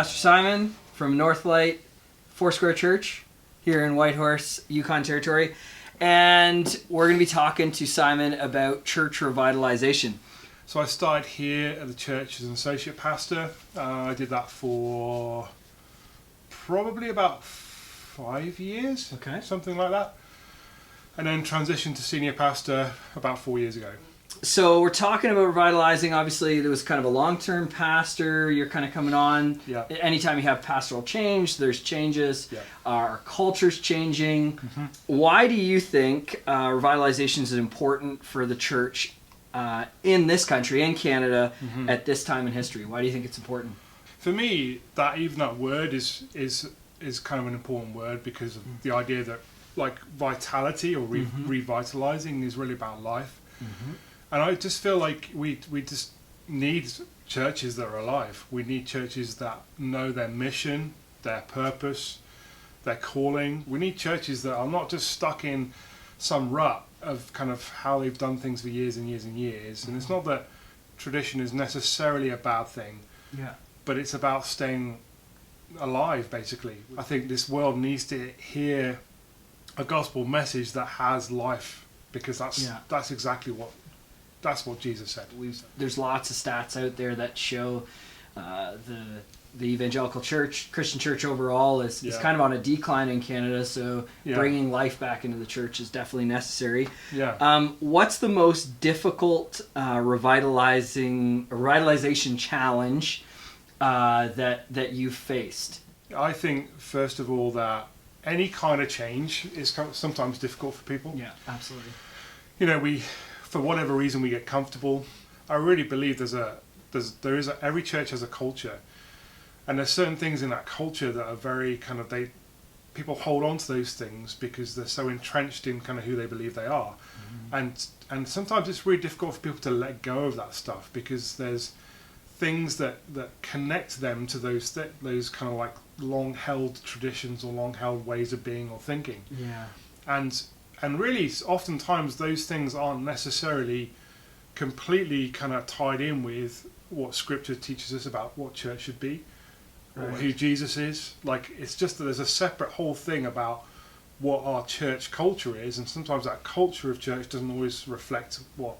Pastor Simon from Northlight Four Square Church here in Whitehorse, Yukon Territory. And we're going to be talking to Simon about church revitalization. So I started here at the church as an associate pastor. I did that for probably about 5 years, Okay. something like that. And then transitioned to senior pastor about 4 years ago. So we're talking about revitalizing. Obviously, there was kind of a long-term pastor. You're kind of coming on. Yeah. Anytime you have pastoral change, there's changes. Yeah. Our culture's changing. Mm-hmm. Why do you think revitalization is important for the church in this country, in Canada, at this time in history? Why do you think it's important? For me, that word is kind of an important word because of the idea that like vitality or revitalizing is really about life. Mm-hmm. And I just feel like we just need churches that are alive. We need churches that know their mission, their purpose, their calling. We need churches that are not just stuck in some rut of kind of how they've done things for years and years and years. And it's not that tradition is necessarily a bad thing, but it's about staying alive, basically. I think this world needs to hear a gospel message that has life, because that's exactly what Jesus said. There's lots of stats out there that show the evangelical church, Christian church overall, is kind of on a decline in Canada. So bringing life back into the church is definitely necessary. Yeah. What's the most difficult revitalization challenge that you've faced? I think first of all that any kind of change is sometimes difficult for people. Yeah, absolutely. You know, for whatever reason we get comfortable. I really believe every church has a culture, and there's certain things in that culture that are very kind of people hold on to those things because they're so entrenched in kind of who they believe they are, and sometimes it's really difficult for people to let go of that stuff because there's things that connect them to those kind of like long held traditions or long held ways of being or thinking. Yeah. And really, oftentimes those things aren't necessarily completely kind of tied in with what Scripture teaches us about what church should be, or who Jesus is. Like, it's just that there's a separate whole thing about what our church culture is, and sometimes that culture of church doesn't always reflect what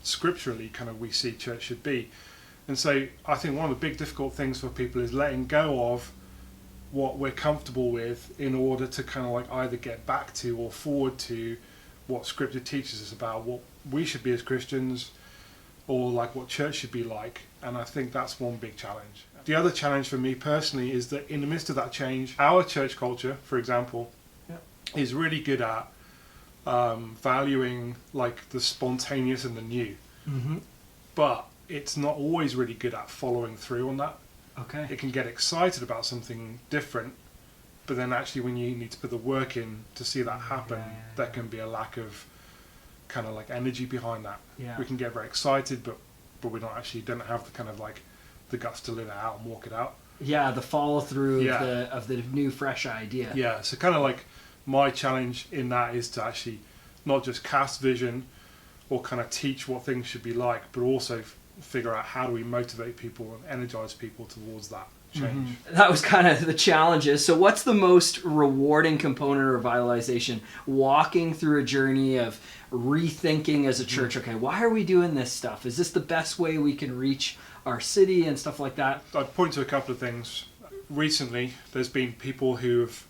scripturally kind of we see church should be. And so I think one of the big difficult things for people is letting go of what we're comfortable with in order to kind of like either get back to or forward to what Scripture teaches us about what we should be as Christians, or like what church should be like. And I think that's one big challenge. The other challenge for me personally is that in the midst of that change, our church culture, for example, is really good at valuing like the spontaneous and the new, but it's not always really good at following through on that. Okay. It can get excited about something different, but then actually when you need to put the work in to see that happen, there can be a lack of kind of like energy behind that. Yeah. We can get very excited, but we don't have the kind of like the guts to live it out and walk it out. Yeah, the follow through of the new fresh idea. Yeah, so kind of like my challenge in that is to actually not just cast vision or kind of teach what things should be like, but also figure out how do we motivate people and energize people towards that change. That was kind of the challenges. So what's the most rewarding component of revitalization? Walking through a journey of rethinking as a church, okay, why are we doing this stuff? Is this the best way we can reach our city and stuff like that? I'd point to a couple of things. Recently, there's been people who have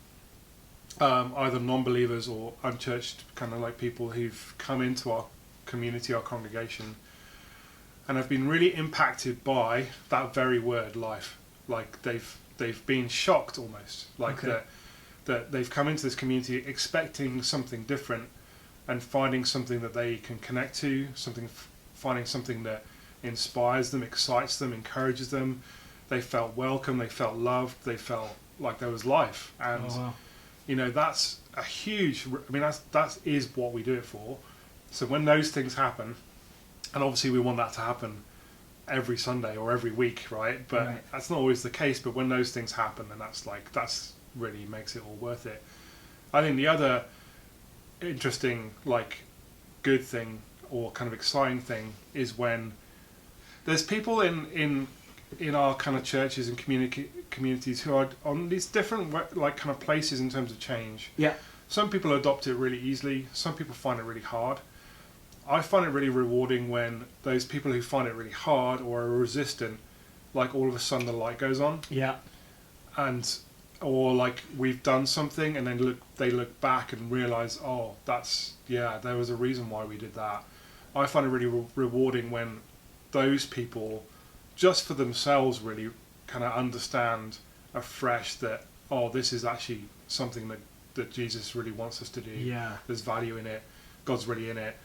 either non-believers or unchurched kind of like people who've come into our community, our congregation, and have been really impacted by that very word, life. Like they've been shocked almost, like that they've come into this community expecting something different, and finding something that they can connect to, finding something that inspires them, excites them, encourages them. They felt welcome, they felt loved, they felt like there was life, and you know that's a huge. I mean that is what we do it for. So when those things happen. And obviously we want that to happen every Sunday or every week, right? But that's not always the case. But when those things happen, then that's really makes it all worth it. I think the other interesting, like, good thing or kind of exciting thing is when there's people in in our kind of churches and communities who are on these different like kind of places in terms of change. Yeah. Some people adopt it really easily. Some people find it really hard. I find it really rewarding when those people who find it really hard or are resistant, like all of a sudden the light goes on. Yeah. And or like we've done something and then they look back and realize, oh, there was a reason why we did that. I find it really rewarding when those people, just for themselves, really kind of understand afresh that, oh, this is actually something that Jesus really wants us to do. Yeah. There's value in it. God's really in it.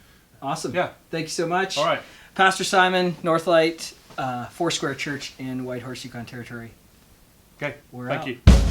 Awesome. Yeah. Thank you so much. All right. Pastor Simon, Northlight Four Square Church in Whitehorse, Yukon Territory. Okay. We're Thank out. you.